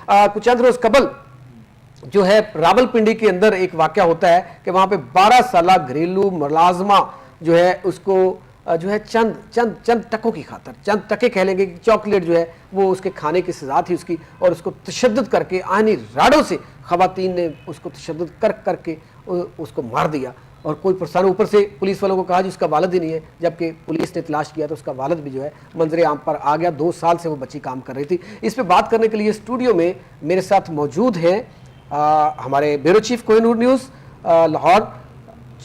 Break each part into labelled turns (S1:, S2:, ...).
S1: कुछ चंद रोज कबल जो है रावलपिंडी के अंदर एक वाकया होता है कि वहां पे 12 साल घरेलू मुलाजमा जो है उसको जो है चंद टकों की खातर, चंद टके कह लेंगे कि चॉकलेट जो है वो उसके खाने की सजा थी उसकी, और उसको तशद्दुद करके आनी राड़ों से खवातीन ने उसको तशद्दुद करके उसको मार दिया। और कोई परेशान, ऊपर से पुलिस वालों को कहा जी उसका वालिद ही नहीं है, जबकि पुलिस ने तलाश किया तो उसका वालिद भी जो है मंजरे आम पर आ गया। 2 साल से वो बच्ची काम कर रही थी। इस पे बात करने के लिए स्टूडियो में मेरे साथ मौजूद हैं हमारे bureau chief Kohinoor news Lahore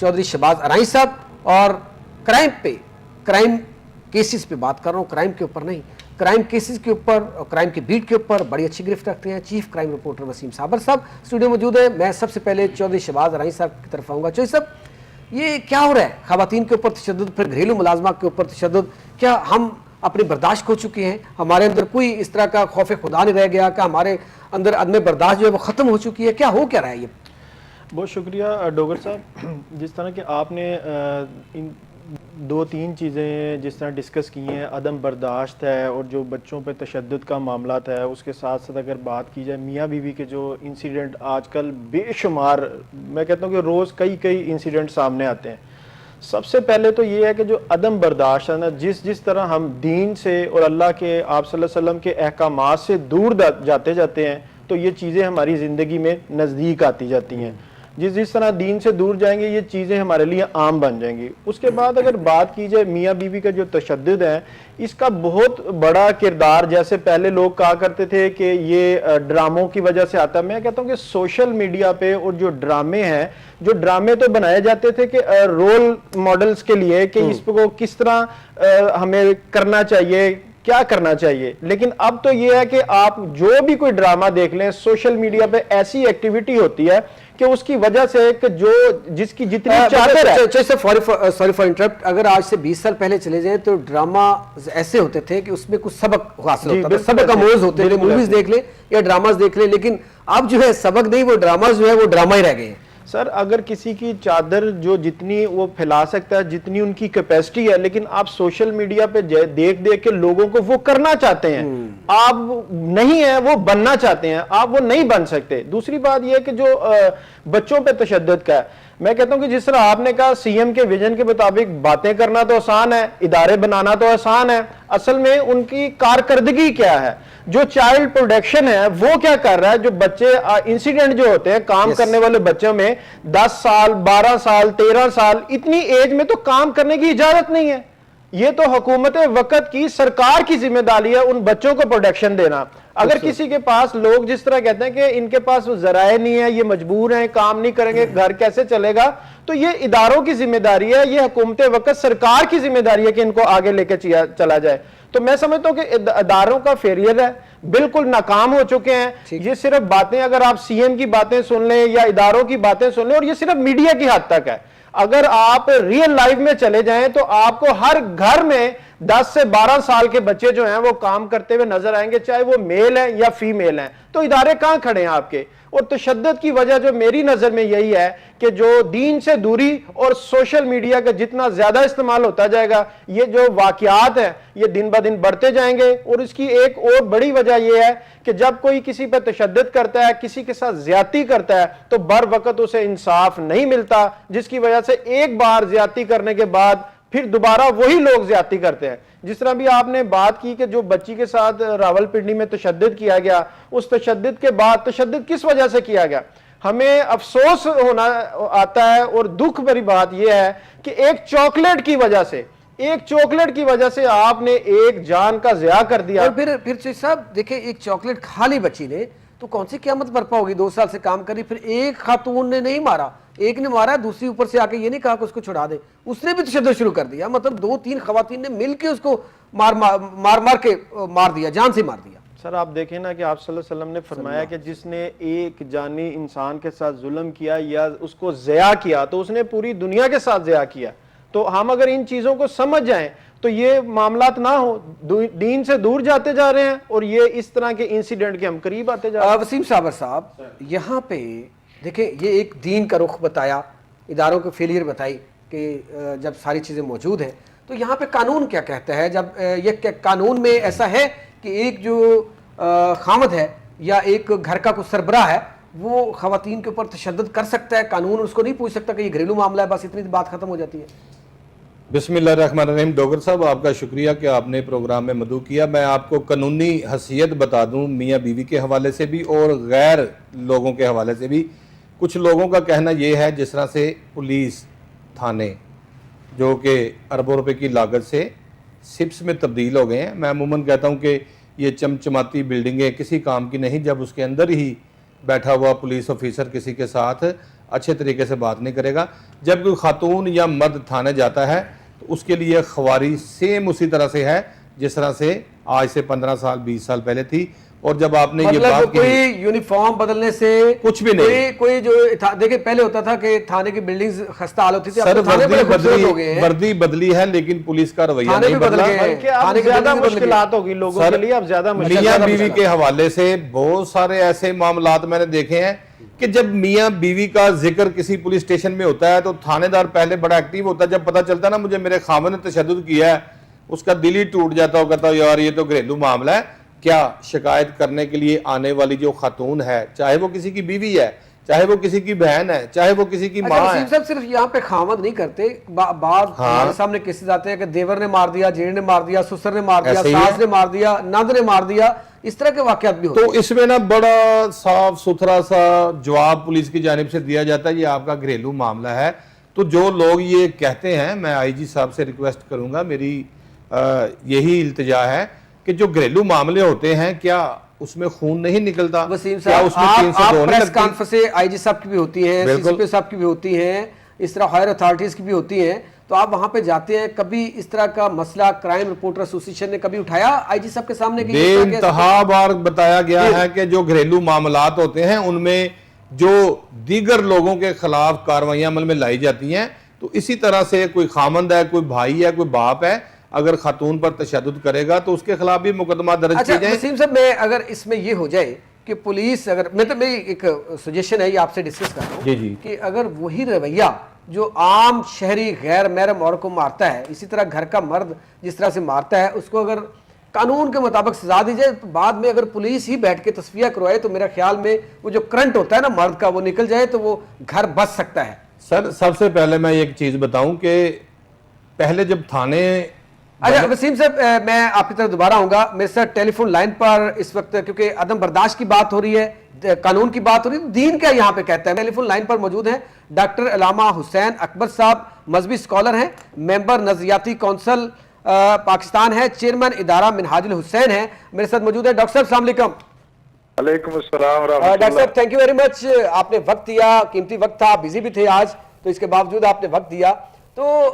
S1: Chaudhry Shahbaz Arai साहब, और क्राइम केसेस पे बात कर रहा हूँ, क्राइम के ऊपर नहीं, क्राइम केसेस के ऊपर और क्राइम की बीट के ऊपर बड़ी अच्छी गिरफ्त रखते हैं चीफ क्राइम रिपोर्टर वसीम साबर साहब स्टूडियो मौजूद है। मैं सबसे पहले चौधरी शहबाज अराई साहब की तरफ आऊँगा। चौधरी साहब, ये क्या हो रहा है? खवातीन के ऊपर तशद्दुद, फिर घरेलू मुलाजमा के ऊपर तशद्दुद, क्या हम अपनी बर्दाश्त खो चुके हैं? हमारे अंदर कोई इस तरह का खौफ खुदा नहीं रह गया? क्या हमारे अंदर अदम बर्दाश्त जो है वो ख़त्म हो चुकी है? क्या हो क्या रहा है ये?
S2: बहुत शुक्रिया डोगर साहब। जिस तरह कि आपने इन 2-3 चीज़ें जिस तरह डिस्कस की हैं, अदम बर्दाश्त है और जो बच्चों पे तशद्दुद का मामला है, उसके साथ साथ अगर बात की जाए मियाँ बीवी के जो इंसिडेंट आजकल बेशुमार, मैं कहता हूँ कि रोज़ कई इंसिडेंट सामने आते हैं। सबसे पहले तो ये है कि जो अदम बर्दाश्त है ना, जिस तरह हम दीन से और अल्लाह के आप सल्लल्लाहु अलैहि वसल्लम के अहकामात से दूर जाते हैं, तो ये चीज़ें हमारी ज़िंदगी में नज़दीक आती जाती हैं। जिस तरह दीन से दूर जाएंगे ये चीज़ें हमारे लिए आम बन जाएंगी। उसके बाद अगर बात की जाए मियाँ बीवी का जो तशद्दुद है, इसका बहुत बड़ा किरदार, जैसे पहले लोग कहा करते थे कि ये ड्रामों की वजह से आता है, मैं कहता हूँ कि सोशल मीडिया पे और जो ड्रामे हैं, जो ड्रामे तो बनाए जाते थे कि रोल मॉडल्स के लिए कि इसको किस तरह हमें करना चाहिए, क्या करना चाहिए, लेकिन अब तो ये है कि आप जो भी कोई ड्रामा देख लें, सोशल मीडिया पे ऐसी एक्टिविटी होती है कि उसकी वजह से कि जो जिसकी जितनी चादर है।
S1: सॉरी फॉर इंटरप्ट, अगर आज से 20 साल पहले चले जाएं तो ड्रामा ऐसे होते थे कि उसमें कुछ सबक हासिल होता था, सबक अमोज़ होते थे, मूवीज देख ले या ड्रामास देख ले, लेकिन अब जो है सबक नहीं, वो ड्रामास जो है वो ड्रामा ही रह गए हैं।
S2: सर, अगर किसी की चादर जो जितनी वो फैला सकता है, जितनी उनकी कैपेसिटी है, लेकिन आप सोशल मीडिया पे देख के लोगों को वो करना चाहते हैं, आप नहीं है वो बनना चाहते हैं, आप वो नहीं बन सकते। दूसरी बात यह है कि जो बच्चों पे तशद्दुद का है, मैं कहता हूं कि जिस तरह आपने कहा सीएम के विजन के मुताबिक बातें करना तो आसान है, इदारे बनाना तो आसान है, असल में उनकी कारकर्दगी क्या है, जो चाइल्ड प्रोटेक्शन है वो क्या कर रहा है। जो बच्चे इंसिडेंट जो होते हैं काम करने वाले बच्चों में 10 साल 12 साल 13 साल इतनी एज में तो काम करने की इजाजत नहीं है। ये तो हुकूमत वक्त की सरकार की जिम्मेदारी है उन बच्चों को प्रोटेक्शन देना। अगर किसी के पास लोग जिस तरह कहते हैं कि इनके पास जराए नहीं है, ये मजबूर हैं, काम नहीं करेंगे, घर कैसे चलेगा, तो ये इदारों की जिम्मेदारी है, ये हुकूमत वक्त सरकार की जिम्मेदारी है कि इनको आगे लेके चला जाए। तो मैं समझता हूं कि इदारों का फेलियर है, बिल्कुल नाकाम हो चुके हैं। ये सिर्फ बातें, अगर आप सीएम की बातें सुन लें या इदारों की बातें सुन लें, और ये सिर्फ मीडिया की हद तक है, अगर आप रियल लाइफ में चले जाएं तो आपको हर घर में 10 से 12 साल के बच्चे जो हैं वो काम करते हुए नजर आएंगे, चाहे वो मेल हैं या फीमेल हैं। तो इदारे कहां खड़े हैं आपके? और तशद्दुद की वजह जो मेरी नजर में यही है कि जो दीन से दूरी और सोशल मीडिया का जितना ज्यादा इस्तेमाल होता जाएगा, ये जो वाकयात हैं ये दिन ब दिन बढ़ते जाएंगे। और इसकी एक और बड़ी वजह यह है कि जब कोई किसी पर तशद्दुद करता है, किसी के साथ ज्यादती करता है, तो बर वक्त उसे इंसाफ नहीं मिलता, जिसकी वजह से एक बार ज्यादती करने के बाद फिर दोबारा वही लोग ज्यादती करते हैं। जिस तरह भी आपने बात की कि जो बच्ची के साथ रावलपिंडी में तशद्दुद किया गया, उस तशद्दुद के बाद तशद्दुद किस वजह से किया गया, हमें अफसोस होना आता है। और दुख भरी बात यह है कि एक चॉकलेट की वजह से आपने एक जान का ज़िया कर दिया।
S1: और फिर साहब देखिए, एक चॉकलेट खा ली बच्ची ने तो कौन सी क़यामत बरपा होगी? 2 साल से काम करी, फिर एक खातून ने नहीं मारा, एक ने मारा, दूसरी ऊपर से आके ये नहीं कहा कि उसको छुड़ा दे, उसने भी तशद्दुद शुरू कर दिया। मतलब 2-3 खवातीन ने मिलके उसको मार के मार दिया, जान से मार दिया।
S2: सर, आप देखें ना कि आप सल्लल्लाहु अलैहि वसल्लम ने फरमाया कि जिसने एक जानी इंसान के साथ जुल्म किया या उसको ज़िया किया तो उसने पूरी दुनिया के साथ ज़िया किया। तो हम अगर इन चीज़ों को समझ जाएं तो ये मामलात ना हो, दीन से दूर जाते जा रहे हैं और ये इस तरह के इंसिडेंट के हम करीब आते जा रहे हैं।
S1: वसीम साबर साहब, यहाँ पे देखिए, ये एक दीन का रुख बताया, इदारों के फेलियर बताई कि जब सारी चीज़ें मौजूद हैं तो यहाँ पे कानून क्या कहता है? जब ये कानून में ऐसा है कि एक जो खामद है یا ایک گھر کا کوئی سربراہ ہے وہ خواتین کے اوپر تشدد کر سکتا ہے؟ قانون اس کو نہیں پوچھ سکتا کہ یہ گھریلو معاملہ ہے، بس اتنی بات ختم ہو جاتی ہے؟
S3: بسم اللہ الرحمن الرحیم. ڈوگر صاحب آپ کا شکریہ کہ آپ نے پروگرام میں مدعو کیا. میں آپ کو قانونی حیثیت بتا دوں میاں بیوی کے حوالے سے بھی اور غیر لوگوں کے حوالے سے بھی. کچھ لوگوں کا کہنا یہ ہے جس طرح سے پولیس تھانے جو کہ اربوں روپے کی لاگت سے سپس میں تبدیل ہو گئے ہیں. میں عموماً کہتا ہوں کہ یہ چمچماتی بلڈنگیں کسی کام کی نہیں جب اس کے اندر ہی بیٹھا ہوا پولیس آفیسر کسی کے ساتھ اچھے طریقے سے بات نہیں کرے گا. جب کوئی خاتون یا مرد تھانے جاتا ہے تو اس کے لیے خواری سیم اسی طرح سے ہے جس طرح سے آج سے 15 سال 20 سال پہلے تھی. اور جب آپ نے یہ
S1: مطلب
S3: بات
S1: کوئی
S3: کہی
S1: یونیفارم بدلنے سے
S3: کچھ بھی نہیں.
S1: کوئی جو دیکھیں پہلے ہوتا تھا کہ تھانے کی بلڈنگز خستہ حال ہوتی تھی، اب
S3: سر
S1: تو تھانے بڑے خوبصورت ہو گئے ہیں،
S3: وردی بدلی ہے لیکن پولیس کا رویہ
S1: تھانے
S3: نہیں
S1: بھی بدل
S3: بدلا.
S1: گئے ہیں،
S2: بلکہ اب
S1: تھانے کی
S2: زیادہ
S1: بلڈنگز بدل گئی.
S2: مشکلات ہوگی لوگوں کے لیے، اب زیادہ
S3: میاں
S2: مشکلات.
S3: بیوی کے حوالے سے بہت سارے ایسے معاملات میں نے دیکھے ہیں کہ جب میاں بیوی کا ذکر کسی پولیس اسٹیشن میں ہوتا ہے تو تھانے دار پہلے بڑا ایکٹیو ہوتا ہے. جب پتہ چلتا ہے نا مجھے میرے خاوند نے تشدد کیا ہے، اس کا دل ہی ٹوٹ جاتا ہے، کہتا ہے یار یہ تو گھریلو معاملہ ہے. کیا شکایت کرنے کے لیے آنے والی جو خاتون ہے، چاہے وہ کسی کی بیوی ہے، چاہے وہ کسی کی بہن ہے، چاہے وہ کسی کی
S1: اچھا
S3: ماں ہے.
S1: وسیم صاحب صرف یہاں پہ خاوند نہیں کرتے، بعض ہمارے سامنے کیسز آتے ہیں کہ دیور نے مار دیا، جیڑ نے مار دیا، سسر نے مار دیا،
S3: ایسے ہی
S1: ساس
S3: ہے.
S1: نے مار دیا، نند نے مار دیا، اس طرح کے واقعات بھی ہوتے
S3: تو اس میں نا بڑا صاف ستھرا سا جواب پولیس کی جانب سے دیا جاتا ہے یہ آپ کا گھریلو معاملہ ہے. تو جو لوگ یہ کہتے ہیں، میں آئی جی صاحب سے ریکویسٹ کروں گا، میری یہی التجا ہے کہ جو گھریلو معاملے ہوتے ہیں کیا اس میں خون نہیں نکلتا؟
S1: وسیم
S3: کیا
S1: صاحب
S3: اس میں 302
S1: آپ
S3: نہیں
S1: پریس
S3: لگتی؟
S1: کانفرنسیں آئی جی صاحب کی بھی ہوتی ہیں، سی سی پی صاحب کی بھی ہوتی ہیں، اس طرح ہائر اتھارٹیز کی بھی ہوتی ہیں، تو آپ وہاں پہ جاتے ہیں، کبھی اس طرح کا مسئلہ کرائم رپورٹر ایسوسی ایشن نے کبھی اٹھایا آئی جی صاحب کے سامنے کہ
S3: بے
S1: اس طرح کے
S3: انتہا بار بتایا گیا ہے کہ جو گھریلو معاملات ہوتے ہیں ان میں جو دیگر لوگوں کے خلاف کارروائیاں عمل میں لائی جاتی ہیں، تو اسی طرح سے کوئی خامند ہے، کوئی بھائی ہے، کوئی باپ ہے، اگر خاتون پر تشدد کرے گا تو اس کے خلاف بھی مقدمہ درج
S1: اچھا
S3: کیے جائیں.
S1: وسیم صاحب میں اگر اس میں یہ ہو جائے کہ پولیس اگر میری ایک سجیشن ہے یہ آپ سے ڈسکس کرتا ہوں
S3: جی
S1: کہ اگر وہی رویہ جو عام شہری غیر محرم عورت کو مارتا ہے، اسی طرح گھر کا مرد جس طرح سے مارتا ہے، اس کو اگر قانون کے مطابق سزا دی جائے تو بعد میں اگر پولیس ہی بیٹھ کے تصفیہ کروائے تو میرا خیال میں وہ جو کرنٹ ہوتا ہے نا مرد کا وہ نکل جائے تو وہ گھر بچ سکتا ہے.
S3: سر سب سے پہلے میں ایک چیز بتاؤں کہ پہلے جب تھانے
S1: اچھا وسیم صاحب میں آپ کی طرف دوبارہ آؤں گا. میرے ساتھ ٹیلی فون لائن پر اس وقت کیونکہ عدم برداشت کی بات ہو رہی ہے، قانون کی بات ہو رہی ہے، دین کیا یہاں پہ کہتا ہے. ٹیلی فون لائن پر موجود ہیں ڈاکٹر علامہ حسین اکبر صاحب، مذہبی اسکالر ہیں، ممبر نظریاتی کونسل پاکستان ہے، چیئرمین ادارہ منہاج الحسین ہیں. میرے ساتھ موجود ہے ڈاکٹر صاحب. السلام علیکم.
S4: وعلیکم السلام ورحمۃ
S1: ڈاکٹر
S4: اللہ.
S1: صاحب تھینک یو ویری مچ، آپ نے وقت دیا، قیمتی وقت تھا، بزی بھی تھے آج، تو اس کے باوجود آپ نے وقت دیا. تو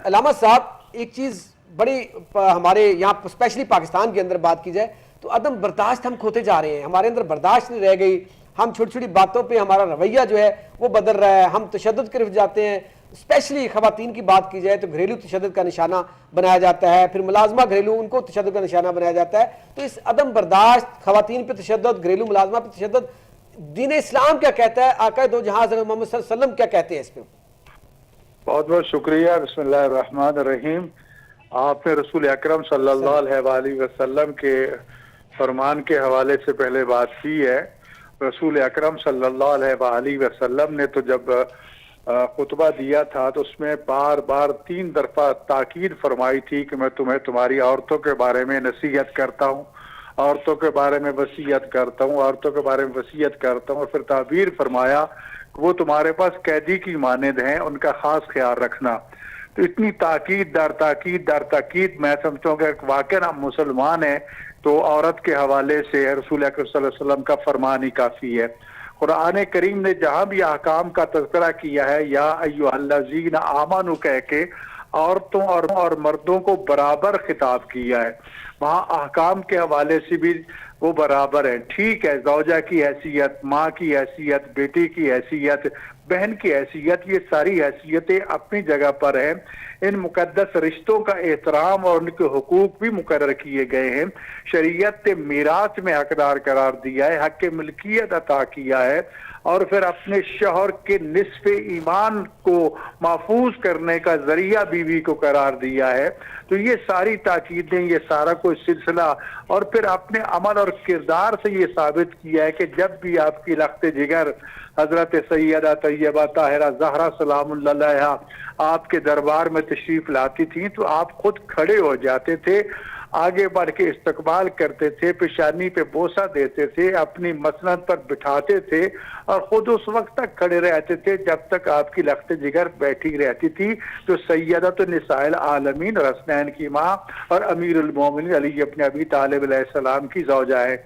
S1: علامہ صاحب ایک چیز بڑی ہمارے یہاں اسپیشلی پاکستان کے اندر بات کی جائے تو عدم برداشت ہم کھوتے جا رہے ہیں، ہمارے اندر برداشت نہیں رہ گئی، ہم چھوٹی چھوٹی باتوں پہ ہمارا رویہ جو ہے وہ بدل رہا ہے، ہم تشدد کی طرف جاتے ہیں. اسپیشلی خواتین کی بات کی جائے تو گھریلو تشدد کا نشانہ بنایا جاتا ہے، پھر ملازمہ گھریلو ان کو تشدد کا نشانہ بنایا جاتا ہے. تو اس عدم برداشت، خواتین پہ تشدد، گھریلو ملازمہ پہ تشدد، دین اسلام کیا کہتا ہے، آقا دو جہاں حضرت محمد صلی اللہ علیہ وسلم کیا کہتے ہیں اس پہ؟
S4: بہت بہت شکریہ. بسم اللہ الرحمن الرحیم. آپ نے رسول اکرم صلی اللہ علیہ وآلہ وسلم کے فرمان کے حوالے سے پہلے بات کی ہے. رسول اکرم صلی اللہ علیہ وآلہ وسلم نے تو جب خطبہ دیا تھا تو اس میں بار بار 3 دفعہ تاکید فرمائی تھی کہ میں تمہیں تمہاری عورتوں کے بارے میں نصیحت کرتا ہوں، عورتوں کے بارے میں وصیت کرتا ہوں، عورتوں کے بارے میں وصیت کرتا ہوں. اور پھر تعبیر فرمایا کہ وہ تمہارے پاس قیدی کی مانند ہیں، ان کا خاص خیال رکھنا. تو اتنی تاکید در تاکید در تاکید، میں سمجھتا ہوں کہ واقعا ہم مسلمان ہیں تو عورت کے حوالے سے رسول اکرم صلی اللہ علیہ وسلم کا فرمان ہی کافی ہے. قرآن کریم نے جہاں بھی احکام کا تذکرہ کیا ہے یا ایھا الذین آمنوا کہہ کے عورتوں اور مردوں کو برابر خطاب کیا ہے. وہاں احکام کے حوالے سے بھی وہ برابر ہیں. ٹھیک ہے، زوجہ کی حیثیت، ماں کی حیثیت، بیٹی کی حیثیت، बहन की हैसियत, ये सारी हैसियतें अपनी जगह पर हैं। इन मुकद्दस रिश्तों का एहतराम और उनके हुकूक भी मुकर्रर किए गए हैं। शरीयत ने मीरास में हकदार करार दिया है, हक मिल्कियत अता किया है, और फिर अपने शौहर के निस्फ़ ईमान को महफूज करने का जरिया बीवी को करार दिया है। तो ये सारी ताकीदें, ये सारा कोई सिलसिला, और फिर अपने अमल और किरदार से ये साबित किया है कि जब भी आपकी लख्त जिगर हजरत सैयदा तैयबा ताहिरा ज़हरा सलामुल्लाह अलैहा आपके दरबार में तशरीफ लाती थी तो आप खुद खड़े हो जाते थे, आगे बढ़ के इस्तकबाल करते थे, पेशानी पे बोसा देते थे, अपनी मसनद पर बिठाते थे और खुद उस वक्त तक खड़े रहते थे जब तक आपकी लख्त जिगर बैठी रहती थी। तो सैयदत निसाइल आलमीन और हसनैन की माँ और अमीरुल मोमिनीन अली इब्न अबी तालिब अलैहिस्सलाम की ज़ौजा है।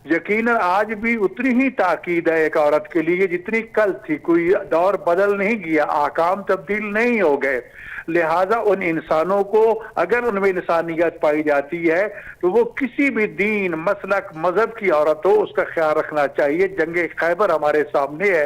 S4: यकीनन आज भी उतनी ही ताकीद है एक औरत के लिए जितनी कल थी, कोई दौर बदल नहीं गया, आकाम तब्दील नहीं हो गए। लिहाजा उन इंसानों को अगर उनमें इंसानियत पाई जाती है तो वो किसी भी दीन, मसलक, मजहब की औरत हो उसका ख्याल रखना चाहिए। जंग खैबर हमारे सामने है,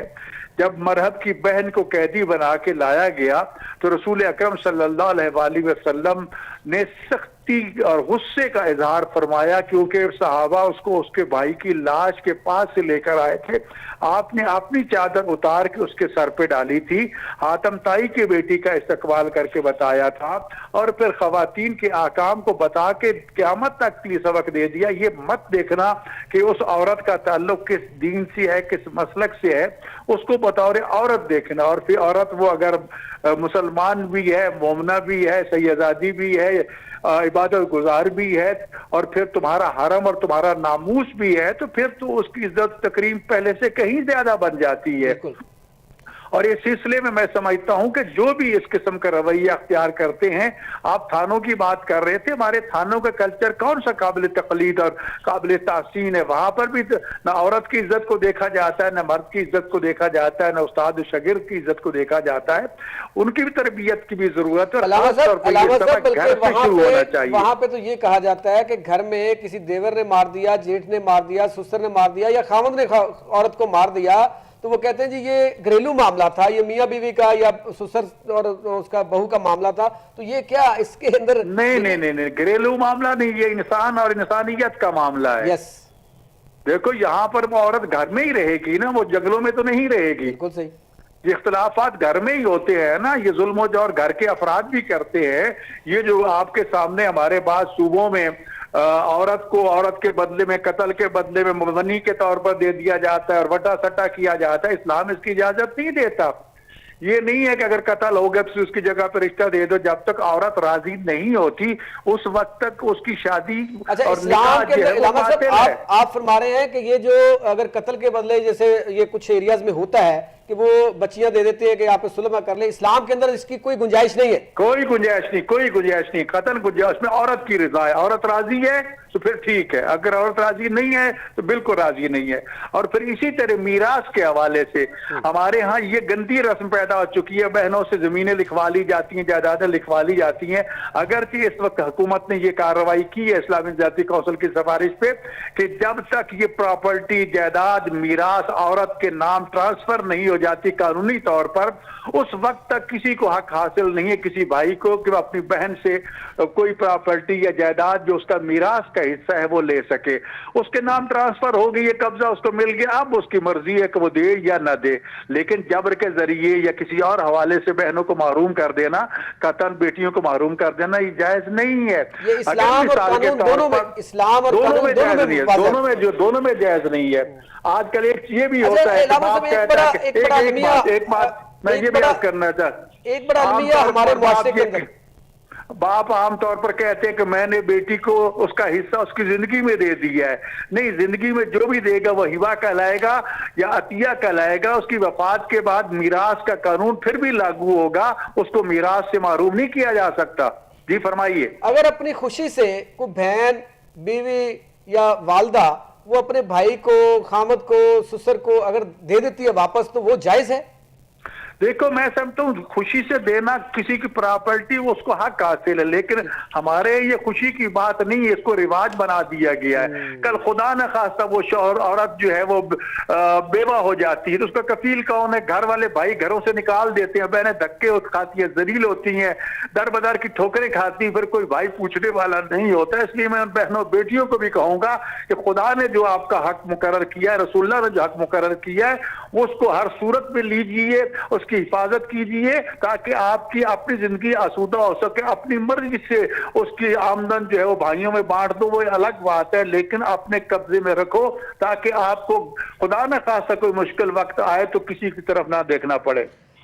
S4: जब मरहब की बहन को कैदी बना के लाया गया तो रसूल अकरम सल्लल्लाहु अलैहि वसल्लम ने सख्ती और गुस्से का इजहार फरमाया, क्योंकि सहाबा उसको उसके भाई की लाश के पास से लेकर आए थे। आपने अपनी चादर उतार के उसके सर पे डाली थी, हातम ताई की बेटी का इस्तकबाल करके बताया था, और फिर खवातीन के आकाम को बता के क़यामत तक के लिए सबक दे दिया। ये मत देखना कि उस औरत का ताल्लुक किस दीन से है, किस मसलक से है, उसको बतौर औरत देखना। और फिर औरत वो अगर मुसलमान भी है, मोमना भी है, सैयदादी भी है, इबादत गुजार भी है, और फिर तुम्हारा हरम और तुम्हारा नामूस भी है, तो फिर तो उसकी इज्जत तकरीम पहले से कहीं ज्यादा बन जाती है। और इस सिलसिले में मैं समझता हूं कि जो भी इस किस्म का रवैया अख्तियार करते हैं, आप थानों की बात कर रहे थे, हमारे थानों का कल्चर कौन सा काबिल तकलीद और काबिल तासीन है। वहां पर भी न औरत की इज्जत को देखा जाता है, न मर्द की इज्जत को देखा जाता है, न उस्ताद शागिर्द की इज्जत को देखा जाता है। उनकी भी तरबियत की भी जरूरत है,
S1: वहां पे तो ये कहा जाता है कि घर में किसी देवर ने मार दिया, जेठ ने मार दिया, ससुर ने मार दिया या खामद ने औरत को मार दिया तो वो कहते हैं जी ये घरेलू मामला था, ये मियाँ बीवी का या ससुर और उसका बहू का मामला था। तो ये क्या इसके अंदर
S4: नहीं, घरेलू मामला नहीं, ये इंसान और इंसानियत का मामला है।
S1: यस,
S4: देखो यहाँ पर वो औरत घर में ही रहेगी ना, वो जंगलों में तो नहीं रहेगी।
S1: बिल्कुल सही।
S4: ये इख्तलाफात घर में ही होते हैं ना, ये जुल्म और घर के अफराद भी करते हैं। ये जो आपके सामने हमारे बाद सूबों में औरत को औरत के बदले में, कत्ल के बदले में मुज़नी के तौर पर दे दिया जाता है और वटा सटा किया जाता है, इस्लाम इसकी इजाजत नहीं देता। ये नहीं है कि अगर कत्ल हो गया तो उसकी जगह पर रिश्ता दे दो, जब तक औरत राजी नहीं होती उस वक्त तक उसकी शादी और निकाह जो है वो बातिल है।
S1: आप फरमा रहे हैं कि ये जो अगर कत्ल के बदले जैसे ये कुछ एरियाज में होता है कि वो बच्चियां दे देते हैं कि आप सुलह कर ले, इस्लाम के अंदर इसकी कोई गुंजाइश नहीं है।
S4: कोई गुंजाइश नहीं, कोई गुंजाइश नहीं। कत्ल गुंजाइश में औरत की रजा है, औरत राजी है तो फिर ठीक है, अगर औरत राजी नहीं है तो बिल्कुल राजी नहीं है। और फिर इसी तरह मीरास के हवाले से हमारे यहाँ ये गंदी रस्म पैदा हो चुकी है, बहनों से जमीनें लिखवा ली जाती हैं, जायदादें लिखवा ली जाती हैं। अगरचे इस वक्त हुकूमत ने ये कार्रवाई की है इस्लामी जाती कौंसिल की सिफारिश पे कि जब तक ये प्रॉपर्टी, जायदाद, मीरास औरत के नाम ट्रांसफर नहीं हो जाती कानूनी तौर पर, उस वक्त तक किसी को हक हासिल नहीं है किसी भाई को कि वो अपनी बहन से कोई प्रॉपर्टी या जायदाद जो उसका मीरास का हिस्सा है वो ले सके। उसके नाम ट्रांसफर हो गई है, कब्जा उसको मिल गया, अब उसकी मर्जी है कि वो दे या ना दे। लेकिन जबर के जरिए या किसी और हवाले से बहनों को महरूम कर देना, कतन बेटियों को महरूम कर देना, ये जायज नहीं है।
S1: इस्लाम और कानून दोनों में, इस्लाम और
S4: दोनों में जायज नहीं है, दोनों में जायज नहीं है। आजकल एक ये भी होता है, एक बात मैं ये बयान करना चाहता,
S1: एक बड़ा अलमिया हमारे मुआशरे के अंदर
S4: बाप आमतौर पर कहते हैं कि मैंने बेटी को उसका हिस्सा उसकी जिंदगी में दे दिया है। नहीं, जिंदगी में जो भी देगा वो हिबा कहलाएगा या अतिया कहलाएगा। उसकी वफात के बाद मीरास का कानून फिर भी लागू होगा, उसको मीरास से महरूम नहीं किया जा सकता। जी फरमाइए।
S1: अगर अपनी खुशी से कोई बहन, बीवी या वालदा वो अपने भाई को, खामद को, ससुर को अगर दे देती है वापस तो वो जायज है?
S4: देखो मैं समझता हूँ खुशी से देना किसी की प्रॉपर्टी उसको हक हासिल है, लेकिन हमारे ये खुशी की बात नहीं है, इसको रिवाज बना दिया गया है। कल खुदा न खास्ता वो शौहर औरत जो है वो बेवा हो जाती है तो उसका कफील कौन है? घर वाले भाई घरों से निकाल देते हैं, बहनें धक्के खाती है, जलील होती हैं, दर बदर की ठोकरें खाती हैं, फिर कोई भाई पूछने वाला नहीं होता। इसलिए मैं उन बहनों बेटियों को भी कहूंगा कि खुदा ने जो आपका हक मुकर्रर किया है, रसूलुल्लाह ने जो हक मुकर्रर किया है, वो उसको हर सूरत में लीजिए, उसकी हिफाजत कीजिए, ताकि आपकी अपनी जिंदगी आसूदा हो सके। अपनी मर्जी से उसकी आमदन जो है वो भाइयों में बांट दो, वो अलग बात है, लेकिन अपने कब्जे में रखो ताकि आपको खुदा न खासा कोई मुश्किल वक्त आए तो किसी की तरफ ना देखना पड़े।